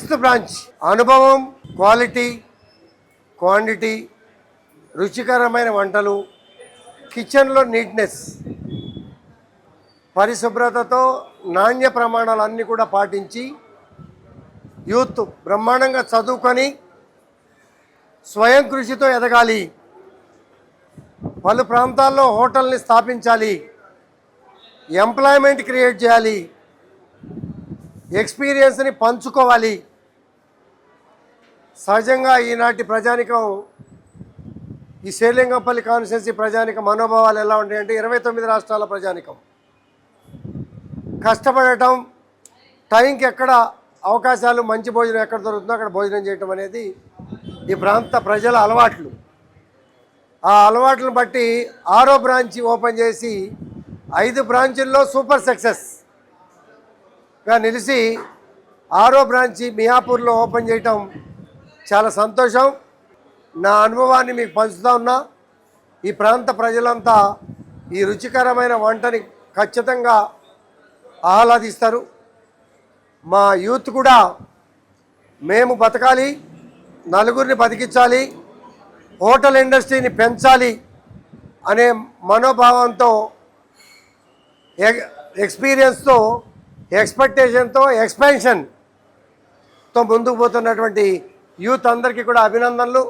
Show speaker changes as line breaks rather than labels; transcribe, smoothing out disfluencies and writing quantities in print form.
6th branch అనుభవం, quality, quantity, రుచికరమైన వంటలు, కిచెన్లో నీట్నెస్, పరిశుభ్రతతో నాణ్య ప్రమాణాలన్నీ కూడా పాటించి యూత్ బ్రహ్మాండంగా చదువుకొని స్వయం కృషితో ఎదగాలి, పలు ప్రాంతాల్లో హోటల్ని స్థాపించాలి, ఎంప్లాయ్మెంట్ క్రియేట్ చేయాలి, ఎక్స్పీరియన్స్ని పంచుకోవాలి. సహజంగా ఈనాటి ప్రజానికం, ఈ శేర్లింగంపల్లి కాన్స్టిట్యున్సీ ప్రజానికం మనోభావాలు ఎలా ఉంటాయంటే 29 రాష్ట్రాల ప్రజానికం కష్టపడటం, టైంకి ఎక్కడ అవకాశాలు, మంచి భోజనం ఎక్కడ దొరుకుతుందో అక్కడ భోజనం చేయటం అనేది ఈ ప్రాంత ప్రజల అలవాట్లు. ఆ అలవాట్లను బట్టి 6వ బ్రాంచ్ ఓపెన్ చేసి 5 బ్రాంచుల్లో సూపర్ సక్సెస్గా నిలిచి 6వ బ్రాంచి మియాపూర్లో ఓపెన్ చేయటం చాలా సంతోషం. నా అనుభవాన్ని మీకు పంచుతా ఉన్నా. ఈ ప్రాంత ప్రజలంతా ఈ రుచికరమైన వంటని ఖచ్చితంగా ఆహ్లాదిస్తారు. మా యూత్ కూడా మేము బతకాలి, నలుగురిని బతికించాలి, హోటల్ ఇండస్ట్రీని పెంచాలి అనే మనోభావంతో, ఎక్స్పీరియన్స్తో, ఎక్స్పెక్టేషన్తో, ఎక్స్పాన్షన్తో ముందుకు పోతున్నటువంటి యూత్ అందరికీ కూడా అభినందనలు.